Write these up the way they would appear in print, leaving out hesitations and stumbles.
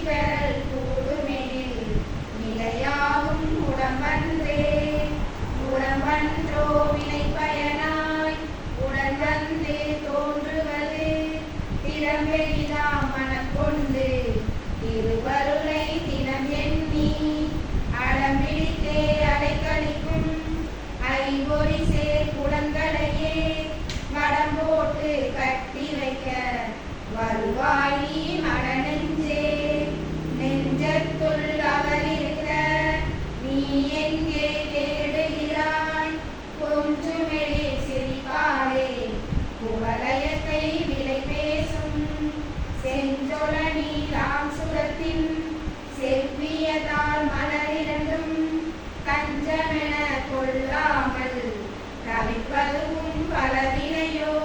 பெறல் கூடுமெனில் நிலையாகும் உடம்பன்றே. உடம்பன்றோ வினை பயனாய் உடன் வந்து தோன்றுவது திறம்பெரிதா மனக்கொண்டு திருவருளை தினம் எண்ணி அடம்பிடித்தே அலைக்கழிக்கும் ஐம்பொறி சேர் குடங்களையே மடம் போட்டு கட்டி வைக்க வருவாய் நீ மடநெஞ்சே. நெஞ்சத்துள் அவர் இருக்க நீ எங்கே தேடுகிறாய்? கொஞ்சுமெழி சிரிப்பாரே குவலயத்தை விலை பேசும் செஞ்சொல நீராம் சுரத்தின் செவ்வியதால் மலரிரண்டும் கஞ்சமென கொள்ளாமல் தவிப்பதுவும் பலவினையோ.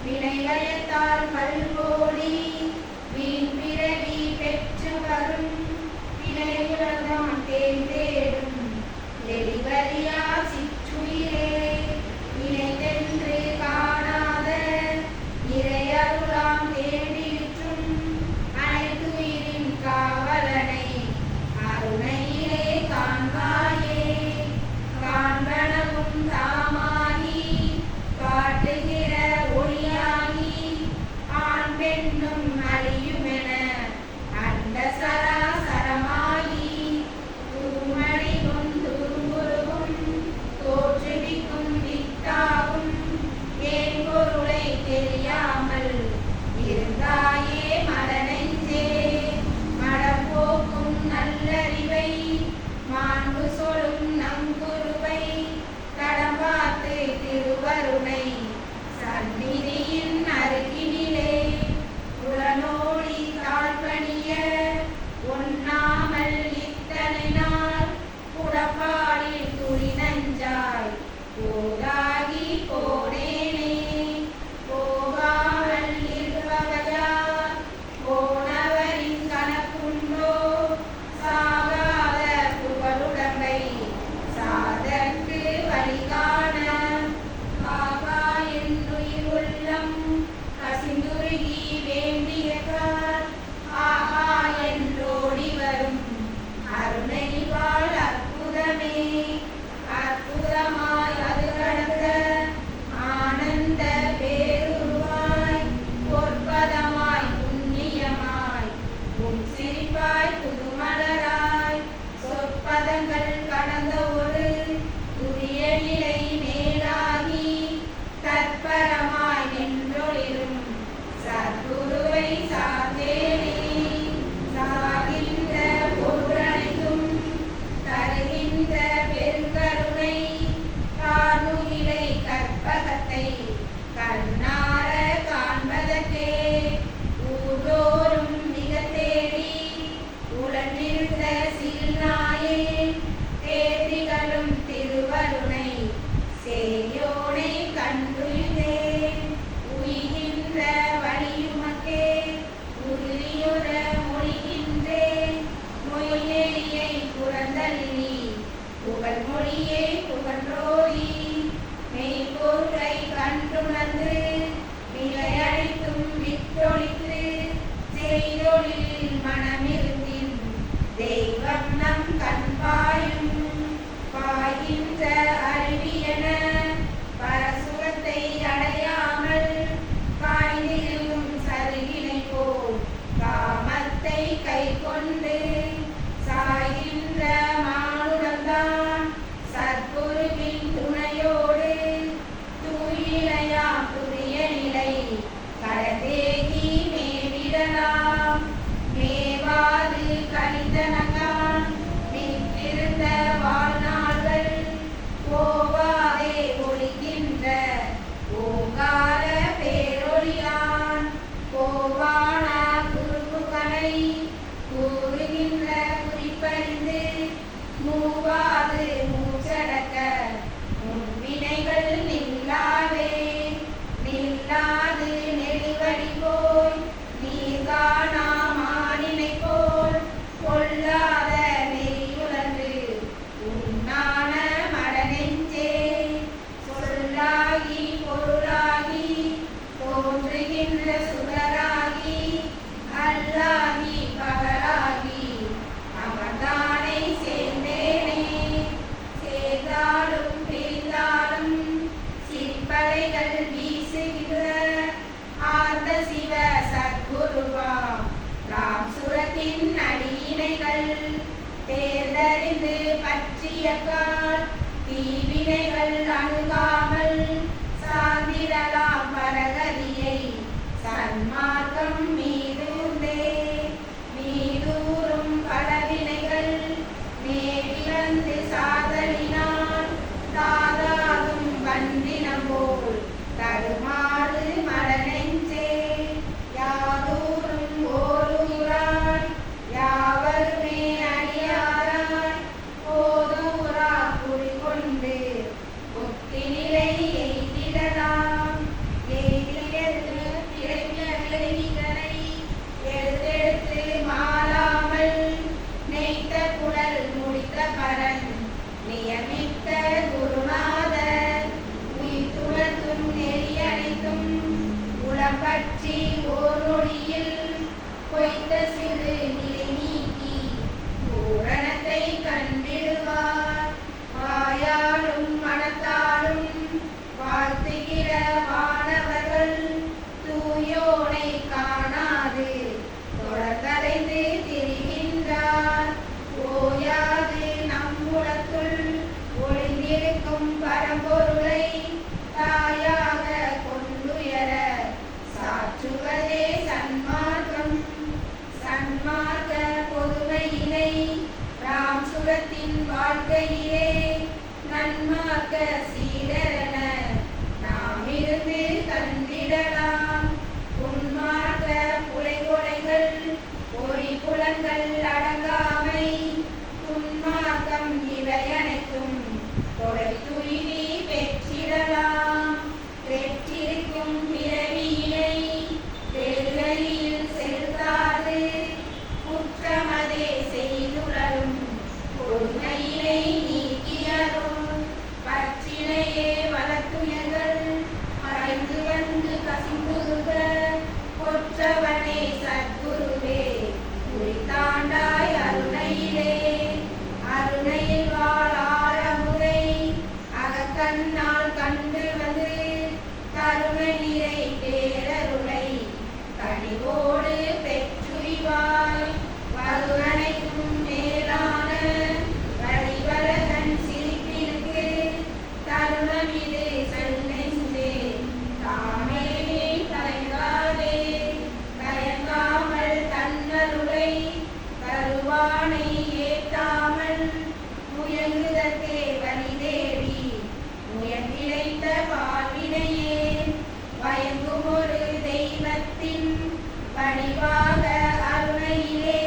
வினைவயத்தால் பல்கோடி வீண் பிறவி பெற்று வரும் வினையுலகம் தேர்ந்தேடும் எளிவரியா சிற்றுயிரே. இணைத்தென்று காணாத இறையருளாம் தேடிற்றும் அனைத்துயிரின் காவலனை அருணையிலே காண்பாயே. காண்பனவும் தாமாகி காட்டுகிற ஒளியாகி ஆண் பெண்ணும் அழியுமென அண்ட சராசரமாகி தூமணி கொண்டுருவும் தோற்றுவிக்கும் வித்தாகும் ஏன் பொருளை தெரியாமல் இருந்தாயே மடநெஞ்சே. மடப்போக்கும் நல்லறிவை மாண்பு சொலும் நங்குருவை தடம் பார்த்து திருவருணை சந்நிதியின் அருகினிலே புலனோடி தாழ்பணிய ஒண்ணாமல் இத்தனை நாள் புடப்பாடில் துளி நஞ்சாய் போதாகி போனேனே. போகாமல் இருப்பவையார் போனவரின் கணக்குண்டோ சாகாத புகழுடம்பை சாதற்கு வழிகாண காகா என்னுயிர் உள்ளம் கசிந்துருகி வேண்டியதால் ஆகா என்றோடி வரும் அருணைவாள் அற்புதமே. அற்புதமாய் அது கடந்த ஆனந்த பேருருவாய் பொற்பதமாய் புண்ணியமாய் உன் சிரிப்பாய் புதுமலராய் சொற்பதங்கள் கடந்த ஒரு புதிய நிலை மேலாகி தற்பரமாய் நின்றொழிலும் சத்குருவை சார்ந்தேனே. சாகின்ற பொருளனைத்தும் தருகின்ற பெருங்கருணை கார்முகிலை கற்பகத்தை கண்ணார காண்பதற்கே ஊர்தோறும் மிக தேடி உடனிருந்த சில்நாயே தேதிகளும் திருவருணை சேயோனை கண்டுயிர்ந்தேன். உயிகின்ற வழியுமக்கே உறுதியுற மொழிகின்றேன். மொழியை புறந்தள்ளி புகழ் மொழியை புகன்றோடி மெய்ப்பொருளை கண்டுணர்ந்து விளையடித்தும் வித்தொழித்து செய்தொழில் மனமிருந்தின் தெய்வம் நம் கண்பாயும் பாய்கின்ற அருவியன பரசுகத்தை அடையாமல் பாய்ந்திருக்கும் சருகினை போல் காமத்தை கை கொண்டு சாய்கின்ற மானுடம்தான் சத்குருவின் துணையோடு தூயிலையாம் புதிய நிலை கடந்தேகி மேவிடலாம். மேவாது கணிதனகான் அறிந்து பற்றிய கால் தீவினைகள் அணுகாமல் சார்ந்திடலாம் பரகதியை சன்மார்க்கம் மீதூர்ந்தே மீதூரும் பலவினைகள் மேவி வந்து சாதலினால் தாதாகும் வந்தினம் போல் தருமாறு மடநெஞ்சே யாதூரும் ஓரூராய் யாவருமே அடியாராய் போதூரா குறிகொண்டு முத்திநிலை எய்திடலாம் எய்திடத்து பிறவிகளை எடுத்தெடுத்து மாளாமல் நெய்த்த குடல் முடித்த பரன் நியமித்த குருநாதர் உயிர்த்துணர்த்தும் நெறியனைத்தும் உளம்பற்றி ஓர் நொடியில் பொய்த்த சிறு நிலை நீக்கி பூரணத்தை கண்டிடுவார் வாயாலும் மனத்தாலும் வாழ்த்துகிற வானவர்கள் தூயோனை காணாது தொடர்ந்தடைந்து திரிகின்றார் ஓயாது நம்முளத்துள் ஒளிந்திருக்கும் பரம்பொருளை தாயாக கொண்டுயர சாற்றுவதே சன்மார்க்கம் சன்மார்க்க பொதுமையினை ராம் சுரத்தின் வாழ்க்கையிலே நன்மார்க்க சீடரென நாம் இருந்து தந்திடலாம் உன்மார்க்க புலைகொலைகள் ஒளி புலன்கள் அடங்காமை துன்மார்க்கம் இவை அனைத்தும் தொலை துயிலி பெற்றிடலாம் பெற்றிருக்கும் பிறவியினை பெருவழியில் செலுத்தாது குற்றமதே செய்துளரும் கொடுமையினை நீக்கியரும் பற்றினையே வளர்த்துயர்கள் மறைந்து வந்து கசிந்துருக கொற்றவனே சத்குருவே குறித்தாண்டாய் அருணையிலே அருணையில் வாழ் ஆரமுதை அகக்கண்ணால் கண்டு வந்து கருண நிறை பேரருளை கனிவோடு பெற்றுய்வாய் வருவனைக்கும் மேலான வழிவரகன் சிரிப்பிற்கு தருணமிது செல்நெஞ்சே தாமே தயங்காதே தயங்காமல் தன்னருளை தருவானை ஏற்றாமல் முயங்குதற்கே வழி தேடி முயன்றிழைத்த வாழ்வினையே வயங்கும் ஒரு தெய்வத்தின் பணிவாக அருணையிலே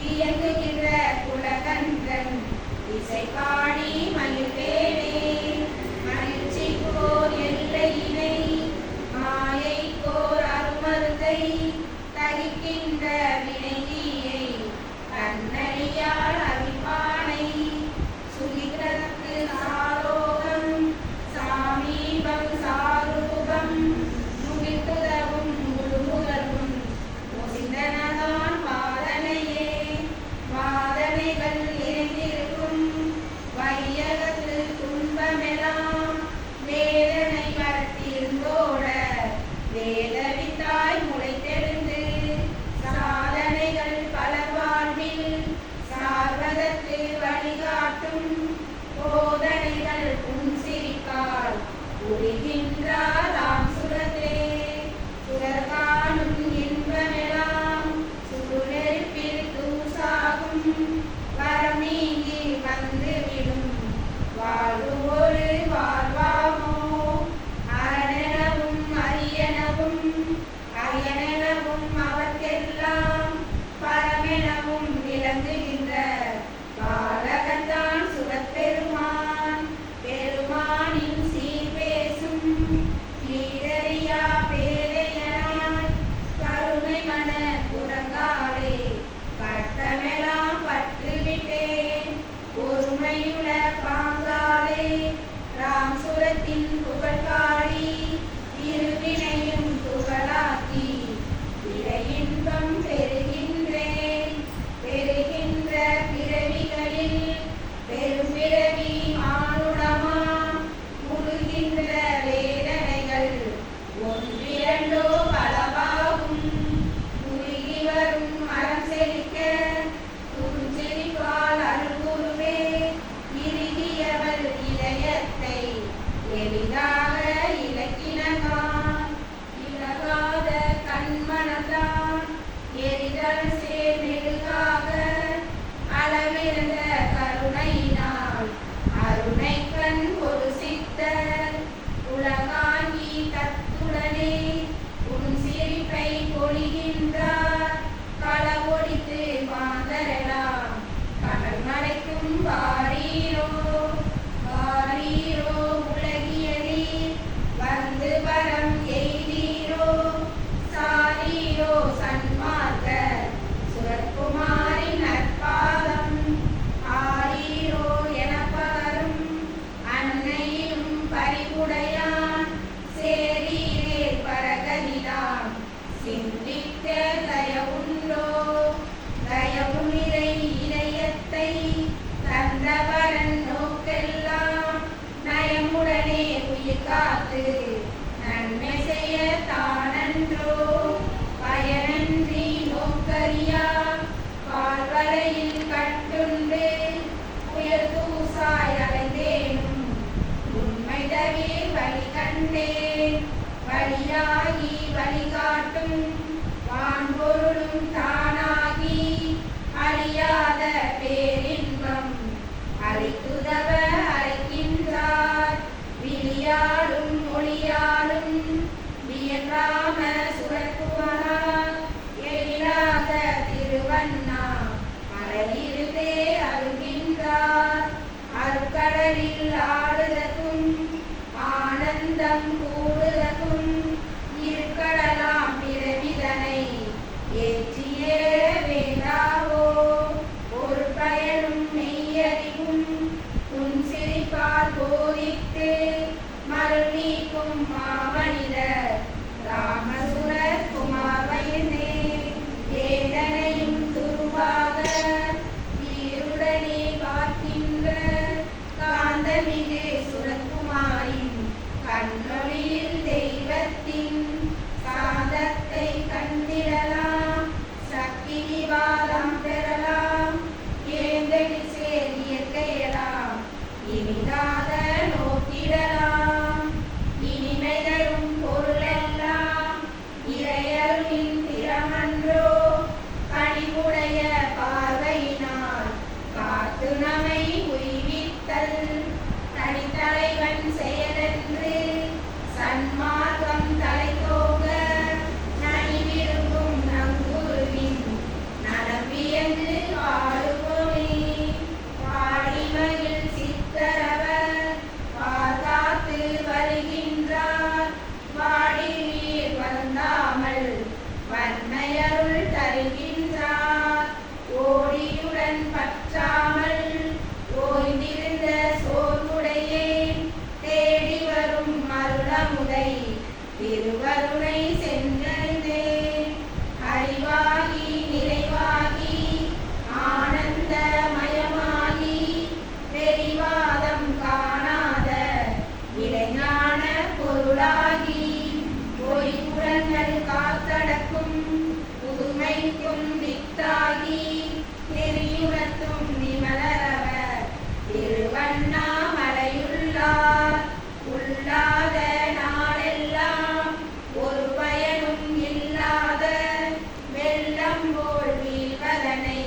இயங்குகின்ற குலகன்றன் இசை பாடி மகிழ்வேனே மகிழ்ச்சிக்கோர் எல்லையினை மாயைக்கோர் அருமருந்தை தகிக்கின்ற வினையை கண்ணடியால் அவிப்பானை சுகிதற்கு சாரோகம் சாமீபம் சாரூபம் முகித்துதவும் முழுமுதலும் முசிந்தனதான் வாதனையே வாதனைகள் இருந்திருக்கும் வையகத்து துன்பமெல்லாம் வேதனை வளர்த்திருந்தோட வேதவித்தாய் முளைத்தெழுந்து சாதனைகள் பல வாழ்வில் சார்வதற்கு வழிகாட்டும் போதனைகள் புன்சிரிக்கால் உரிகின்றார் ராம் சுரத்தே சுரகானும் இன்பமெல்லாம் சுடுநெருப்பில் தூசாகும் வரம் நீங்கி வந்துவிடும் வாழ்வு ஒரு வாழ்வாமோ அரணெனவும் அரியனவும் அயனெனவும் அவர்க்கெல்லாம் பரமெனவும் விளங்குகின்ற பாலகன்தான் சுரப்பெருமான் பெருமானின் சீர் பேசும் ஈடறியா பேதையனாய் கருணை மன புறங்காலே கட்டமெல்லாம் பற்றுவிட்டேன் பொறுமையுள்ள பாங்காலே ராம் சுரத்தின் புகழ்காடி இருவினையும் புகழாக்கி இன்பம் பெறுகின்றேன் பெறுகின்ற பிறவிகளில் பெரும்பிறவி மானுடமா முழுகின்ற வேதனைகள் ஒன்றிரண்டோ பலவாகும் உருகி வரும் மரம் செழிக்க துஞ்சிரிப்பால் அருள்குருவே அழைக்கும் வாரீரோ வாரீரோ உலகியலீர் வந்து வரம் எய்தீரோ சாரீரோ சன்மார்க்க சுரக்குமாரின் நற்பாதம் ஆரீரோ எனப்பகரும் அன்னையும் பரிவுடையான் சேரீரே பரகதிதான் சிந்திக்க தயவுண்டோ தயவுநிறை இதயத்தை தந்தவரன் நோக்கெல்லாம் நயமுடனே உயிர் காத்து நன்மை செய்ய தானன்றோ பயனன்றி நோக்கரியா பால்வலையில் கட்டுண்டு உயர் தூசாய் அலைந்தேனும் உண்மை தவிர் வழி கண்டேன் வழியாகி வழிகாட்டும் வான்பொருளும் தானாகி அழியாத பேரின்பம் அளித்துதவ அழைக்கின்றார் விழியாலும் மொழியாலும் வியன்றாம சுரக்குமரா எழிலாத திருவண்ணா மலையிலுதே அருகின்றார் அருக்கடலில் ஆடுதற்கும் ஆனந்தம் கூடுதற்கும் இருக்கடலாம் பிறவிதனை ஏற்றியே வேண்டாவோ ஒரு பயனும் மெய்யறிவும் உன் சிரிப்பால் போதித்து மருள் நீக்கும் மாமனிதர் ராமசுரர் குமாரனே வேதனையும் துருவாக ஈருடனே பார்க்கின்ற காந்தமிகு சுரக்குமாரின் கண்ணொளியில் தெய்வத்தின் சாதத்தை கண்டிடலாம் சக்தி விவாதம் பெறலாம் ஏந்தடி சேர் இயற்கையலாம் இனிதாத நோக்கிடலாம் இனிமை தரும் பொருளெல்லாம் இறையருளின் திறமன்றோ கனிவுடைய பார்வையினால் காத்து நமை உய்வித்தல் தனித்தலைவன் செயலென்று சன்மார்க்கம் தலைத்தோக நனி விரும்பும் நங்குருவின் நலம்பியந்து ஆடுவோமே பாடிமகிழ் சித்தரவர் பார்த்தாத்து வருகின்றார் வாடிவீர் வந்தாமல் வன்மையருள் தருகின்றார் ஓடியுடன் பற்றாமல் ஓய்ந்திருந்த சோர்வுடையேன் தேடி வரும் மருளமுதை திருவருணை சென்றடைந்தேன் அறிவாகி நிறைவாகி ஆனந்தமயமாகி பெரிவாதம் காணாத இளைஞான பொருளாகி பொய்புறங்கள் காத்தடக்கும் புதுமைக்கும் வித்தாகி நெறியுணர்த்தும் நிமலரவர் திருவண்ணாமலையுள்ளார் உள்ளாத நாளெல்லாம் ஒரு பயனும் இல்லாத வெள்ளம் போல் வீழ்வதனை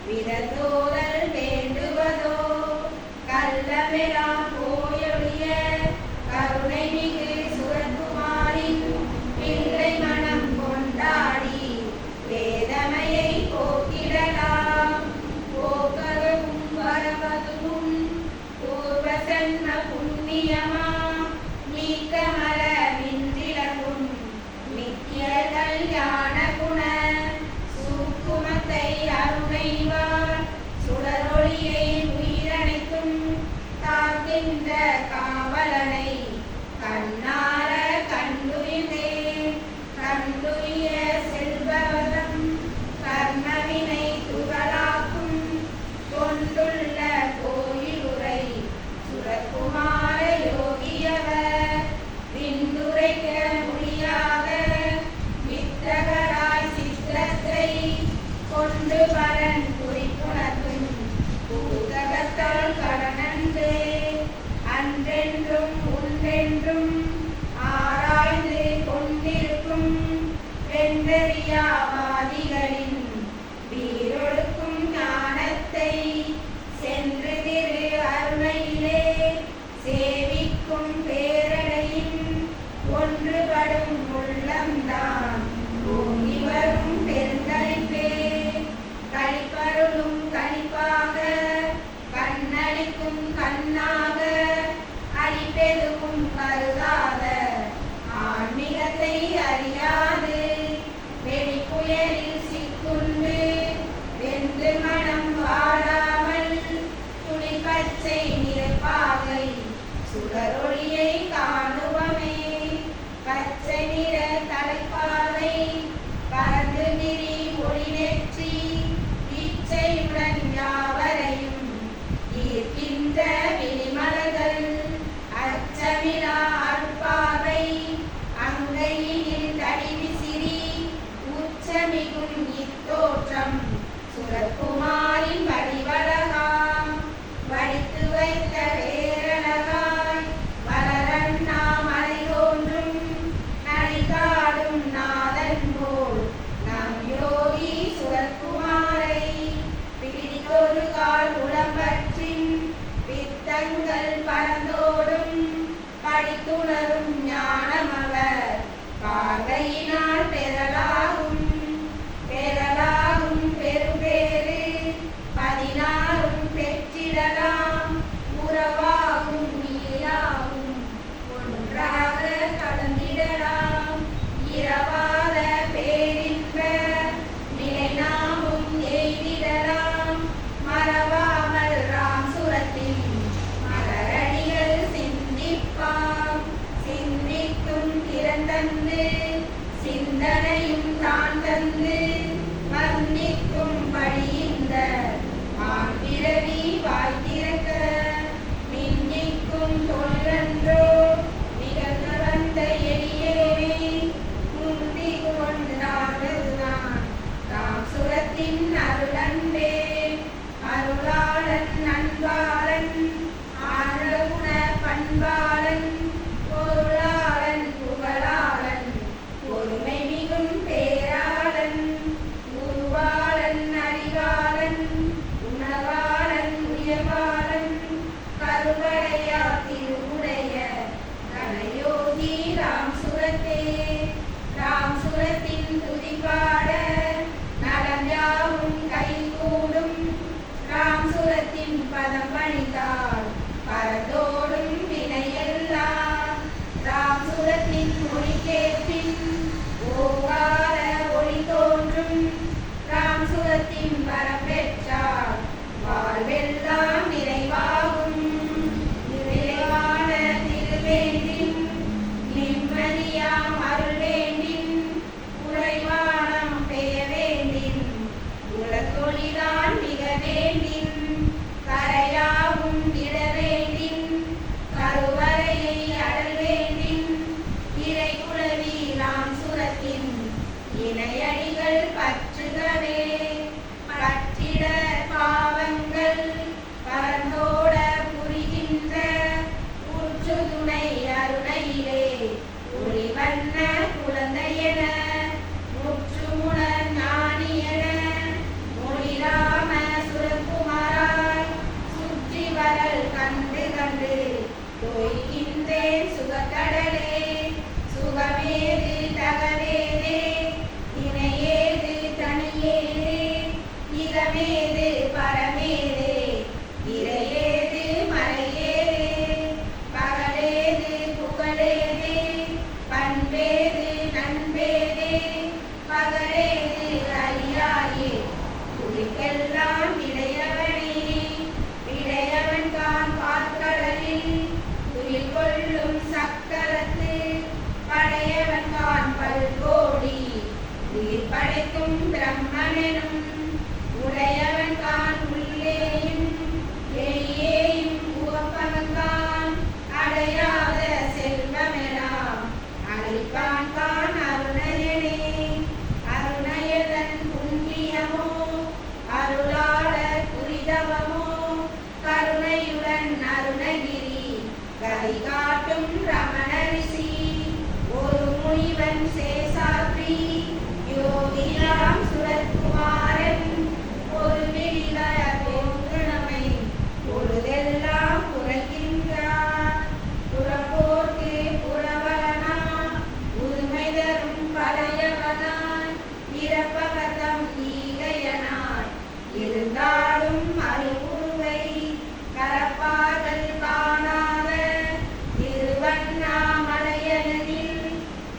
விரதோதல் வேண்டுவதோ கள்ளமெல்லாம் போயொழிய கருணை மிகு சுரக்குமாரின் பிள்ளை மனம் கொண்டாடி வேதமையை போக்கிடலாம் போக்கதும் வரவதும் பூர்வ சென்ம புண்ணியமா நீக்கமல நின்றிலகும் நித்திய கல்யாண குண சூக்குமத்தை அருணைவார் சுடரொளியை உயிரனைத்தும் காக்கின்ற காவலனை கண்ணார கண்டுயிர்ந்தேன் கண்டுய செல்பவதம் கர்மவினை துகளாக்கும் கொண்டுள்ள கோயிலுரை சுரக்குமார யோகியவர் விந்துரைக்க முடியாத வித்தகராய் சித்திரத்தை கொண்டு பரன் குறிப்புணர்த்தும் பூதகத்தால் கடனன்றே அன்றென்றும் உன்றென்றும் ஆராய்ந்து கொண்டிருக்கும் வெண்டறியாவாதிகளின் வீரொடுக்கும் ஞானத்தை சென்று திரு அருணையிலே சேவிக்கும் பேரடையின் ஒன்றுபடும் உள்ளம்தான் ஓங்கி வரும் பெருந்தளிப்பே கழிப்பருளும் கழிப்பாக படித்துணரும் ஞானமவர் பார்வையினால் பெறலாகும் பெரும்பேறு 16 பெற்றிடலாம் உறவாகும் நீராகும் ஒன்றாக கலந்திடலாம் இரவாத பேரின்ப நிலை நாமும் எய்திடலாம் மறவாமல் ராம் சுரத்தில் மலரடிகள் சிந்திக்கும் திறந்தந்து சிந்தனையும் தான் தந்து வர்ணிக்கும் படிந்த மாண்பிறவி வாய்த்திருக்க மின்னிக்கும் தொழிலன்றோ நிகழ்ந்து வந்த எளியவே முந்தி கொண்டாடுதான் தாம் சுரத்தின் அருளன்பே அருளாளன் அன்பாளன் ஆனகுண பண்பாளன் பொருளாளன் புகழாளன் பொறுமை மிகும் பேராளன் உருவாளன் அறிவாளன் உணவாளன் உயர்வாளன் கருவடையா திருவுடைய கனயோகி ராம் சுரத்தின் துதிப்பாட நலம் யாவும் கைகூடும் ராம் சுரத்தின் பதம் பணித்தால் பரதோடும் வினையெல்லாம் ராம் சுரத்தின் மொழி கேட்பின் ஓங்கார ஒளி தோன்றும் ராம் சுரத்தின் வரம் பெற்றால் வாழ்வெல்லாம் நிறைவாகும் நிறைவான திருவேண்டின் நிம்மதியாம் அருள் வேண்டின் உறைவானம் பெய வேண்டின் உலகொளிதான் மிக வேண்டின் கரையாவும் விட வேண்டின் கருவறையை அடல் வேண்டின் இறை குலவி ராம் சுரத்தின் இணையடிகள் பற்றுகவே பற்றிட பாவங்கள் பரந்தோட புரிகின்ற ஊற்றுதுணை அருணையிலே ஒளிவண்ண குழந்தையென முற்றுமுண ஞானியென மொழிராம சுரகுமாராய் சுற்றி வரல் கண்டு கண்டு தோய்கின்றேன் சுகக்கடலே சுகமேது தகவேதே இணையேது தனியேது இகமேது பரமேது இறையேது மறையேது பகலேது புகழேது பண்பேது நண்பேது பகலேது அறியாயே புலிக்கெல்லாம் விடையவனே விடையவன் தான் பார்க்கடலில் துயில் கொள்ளும் சக்கரத்து படையவன் தான் பல்கோடி உயிர் படைக்கும் பிரம்மனும் உடையவன் தான் உள்ளேயும் வெளியேயும் உவப்பவன் தான் அடையாத செல்வமெல்லாம் அழிப்பான் தான் அருணயனே அருணயதன் புண்ணியமோ அருளாளர் புரிதவமோ கருணையுடன் அருணகிரி கை காட்டும் ரமண ரிஷி ஒரு முனிவன் சேசாத்ரி யோகிராம் சுரத்குமாரன் ஒரு விழிவர போன்றமை பொழுதெல்லாம் குறைக்கின்றான் புறப்போர்க்கு புறவலனா உரிமை தரும் பழையவனாய் இறப்பவதம் ஈகையனாய் இருந்தாலும் அறிவுருவை கரப்பார்கள் காணாத திருவண்ணாமலையனில்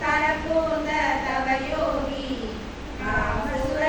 தரப்போந்த தவயோகி ராமசுர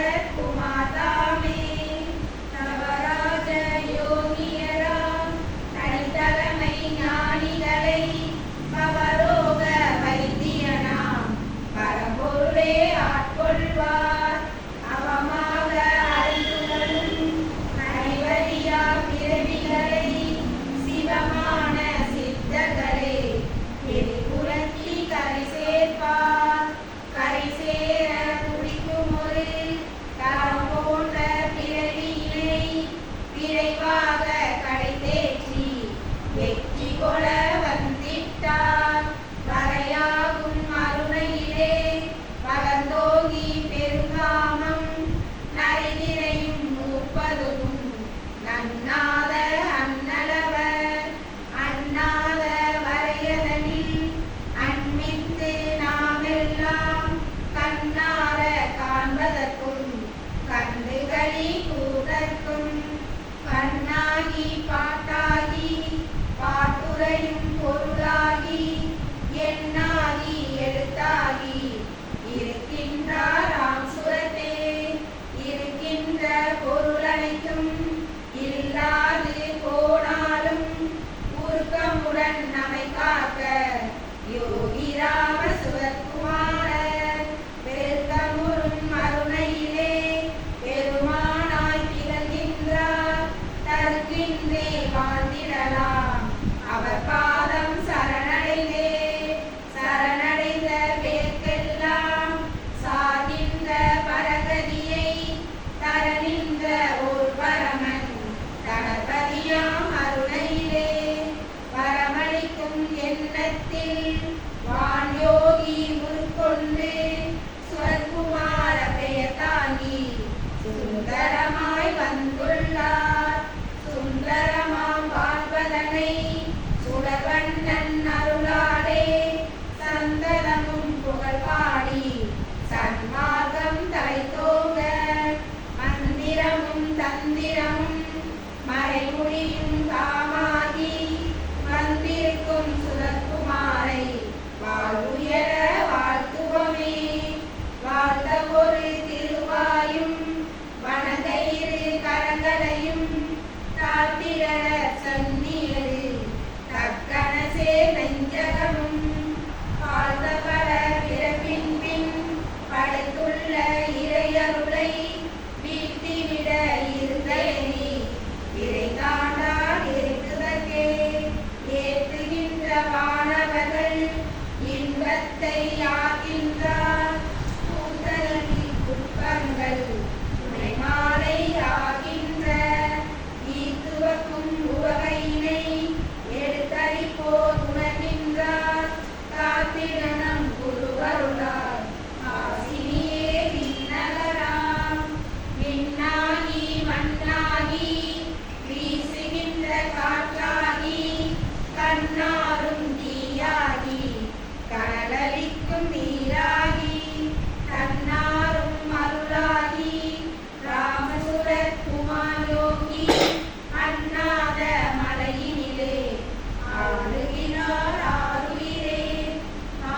ஆளுகிறார் ஆருயிரே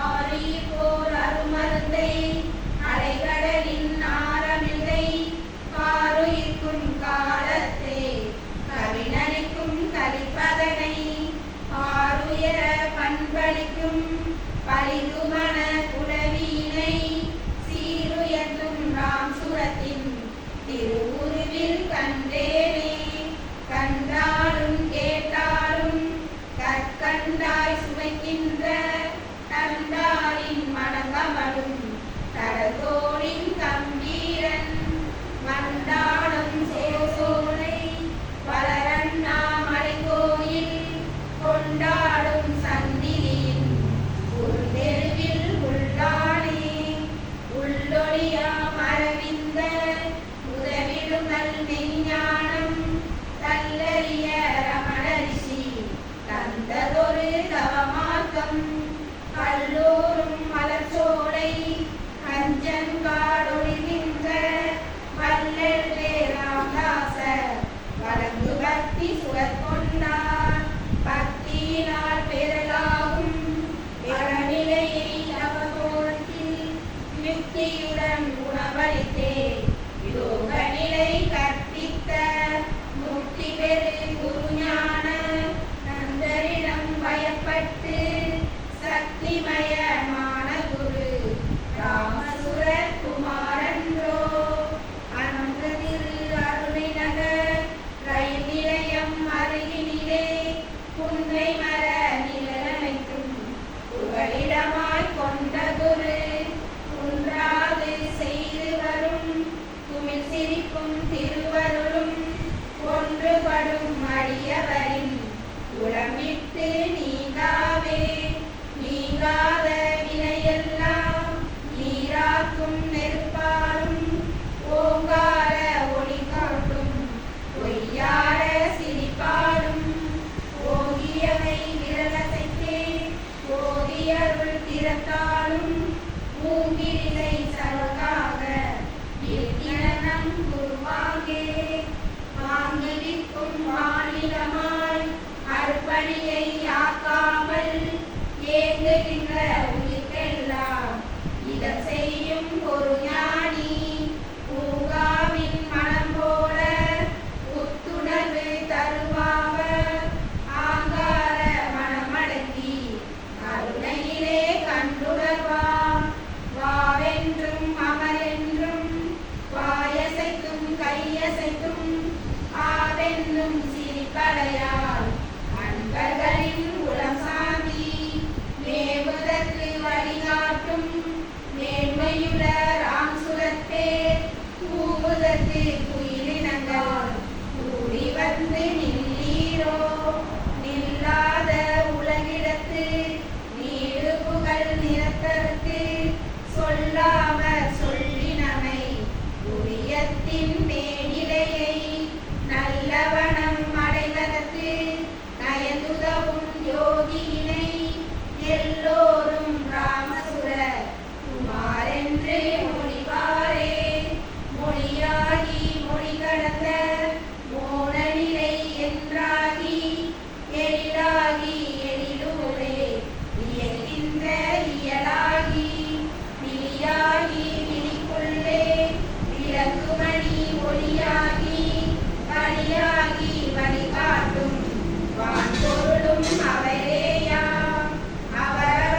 ஆரியர் போல் அருமருந்தை அலைகடலின் ஆரமிழ்தை காருயிர்க்கும் காலத்தே கவினளிக்கும் கலிப்பதனை ஆருயர பண்பளிக்கும் பளிங்குமண குலவீனை சீருயர்த்தும் ராம் சுரத்தின் திருவுருவில் கண்டேனே கண்டாலும் கேட்டாலும் கற்கண்டாய் சுவைக்கின்ற தந்தாரின் மணங்கமலும் கடலோரின் கம்பீரன் மண்டாடும் சேசோலை வளரண்ணாமலை கோயில் கொண்டாடும் சந்நிதியின் உள்தெருவில் உள்ளானே உள்ளொளியா மரவிந்த உதவிடும் நல் மெஞ்ஞானம் தல்லறிய ரமணரிஷி தந்ததொரு தவமார்க்கம் கல்லூரும் மலர்ச்சோலை கஞ்சங்காடொழிகின்ற வல்லெல்லே ராமதாச வழங்கு பக்தி சுடற்கொண்டார் பக்தியினால் பெறலாகும் பரநிலையை நவகோணத்தில் யுக்தியுடன் உணவளித்தே யோக நிலை கற்பித்த முக்தி பெரு குருஞான நந்தரிடம் பயப்பட்டு சக்திமயமான குரு ராமசுர குமாரன்றோ அன்று திரு அருணை நகர் ரயில் நிலையம் அருகினிலே குன்றை மர நிழலமைக்கும் புகலிடமாய் கொண்ட குரு குன்றாது செய்து வரும் குமிழ் சிரிக்கும் திருவருளும் ஒன்றுபடும் அடியவரின் உளமிட்டு நீங்காவே நீங்காத வினையெல்லாம் நீராக்கும் நெருப்பாலும் ஓங்கார ஒளி காட்டும் பொய்யார சிரிப்பாலும் ஓகியவை விரலசைத்தே ஓதியருள் திறத்தாலும் மூங்கிலை சருகாக நம் குருவாகே ஆங்கிலிக்கும் மாநிலமாய் அர்ப்பணியை ஆக்காமல் ஏங்குகின்ற உயிர்க்கெல்லாம் இதம் செய்யும் ஒரு ஞானி பூங்காவின் மனம் போல புத்துணர்வு தருவாவர் ஆங்கார மனமடக்கி அருணையிலே கண்டுணர்வாம் வாவென்றும் அமரென்றும் வாயசைத்தும் கையசைத்தும் ஆவென்னும் சிரிப்படையால் அன்பர்களின் உளம் சாந்தி மேவுதற்கு வழிகாட்டும் மேன்மையுள்ள ராம் சுரத்தேர் கூவுதற்கு குயிலினங்கள் கூடி வந்து நில்லீரோ நில்லாத உலகிடத்து நீடு புகழ் நிறத்தற்கு சொல்லாமற் சொல்லினமை உரியத்தின் மேனிலையை நல்லவனம் அடைவதற்கு நயந்துதவும் யோகியினை எல்லோரும் ராமசுர குமாரென்று மொழிவாரே மொழியாகி மொழி கடந்த மோனநிலை என்றாகி எழிலாகி எழிலூரே இயல்கின்ற இயலாகி விழியாகி விழிக்குள்ளே விளக்குமணி ஒளியாகி வழியாகி வழிகாட்டும் வான்பொருளும் அவரேயாம் அவர்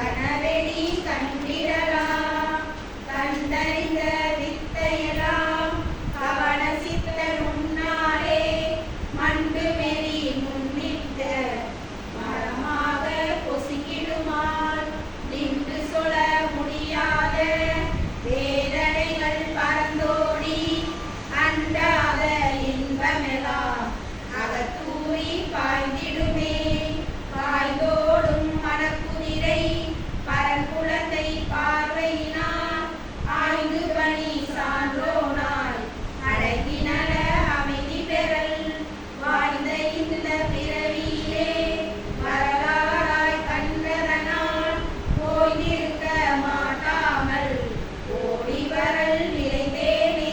கனவெளி கண்டிடலாம் கண்டறிந்த வித்தையெல்லாம் கவன சித்தன் முன்னாலே மண்டு மெறி முன்னிட்ட மரமாக பொசுங்கிடுமால் நின்று சொல முடியாத வேதனைகள் பறந்தோடி அண்டாத இன்பமெல்லாம் அகத்தூரி பாய்ந்திடுமே பாய்ந்தோடும் மனக்குதிரை பரங்குழந்தை பார்வையினால் ஆய்ந்து பணி சான்றோனாய் அடங்கினல அமைதி பெறல் வாழ்ந்த இந்த பிறவியிலே வரலாறாய் கண்டதனால் போய்ந்திருக்க மாட்டாமல் ஓடி வரல் விளைந்தேனே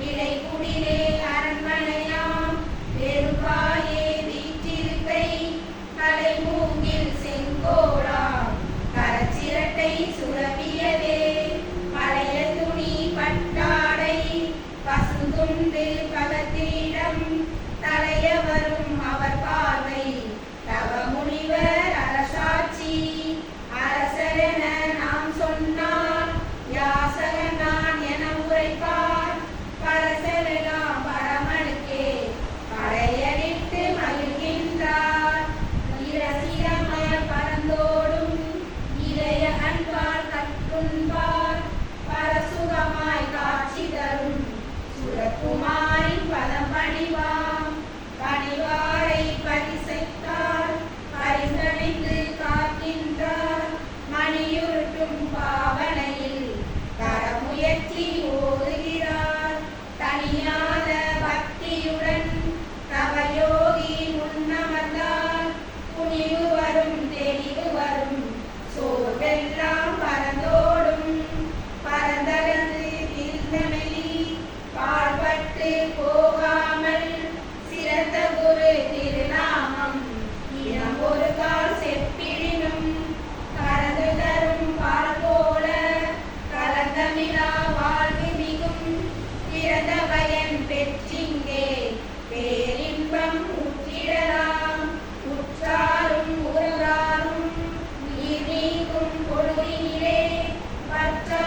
விளைகுடிலே அரண்மனையாம் பெருவாயே வீற்றிருக்கை கலைமூங்கில் செங்கோடாம் கரச்சிரட்டை சுரபியதே பழைய துணி பட்டாடை பசுந்துண்டு பகத்திடம் தலைய வரும் அவர் பார்வை தவ முனிவர் அரசாட்சி அரசரென நாம் சொன்னால் யாசகன் நான் என உரைப்பார் பரசரெல்லாம் பரமனுக்கே படையடித்து மகிழ்கின்றார் இரசிகமய பரந்தோடும் இளைய அன்பால் கற்றுண்பார் பரசுகமாய் காட்சி தரும் சுரகுமாரின் பதம் பணிவாம் பணிவாரை பரிசைத்தார் பரிசணிந்து காக்கின்றார் மணியுருட்டும் பாவனையில் தரமுயற்சி ஓதுகிறார் தனியாத பக்தியுடன் தவயோகி முன்னமர்ந்தால் துணிவு வரும் தெளிவு வரும் சோர்வெல்லாம் பறந்தோடும் பரந்தடைந்து திருந்தமெலி பாழ்பட்டு போகாமல் சிறந்த குரு திருநாமம் இனம் ஒரு கால் செப்பிடினும் கலந்து தரும் பால் போல கலந்தமிழா வாழ்வு மிகும் பிறந்த பயன் பெற்றிங்கே பேரின்பம் உற்றிடலாம் உற்றாரும் உறவாரும் உயிர் நீக்கும் பொழுதினிலே பற்றா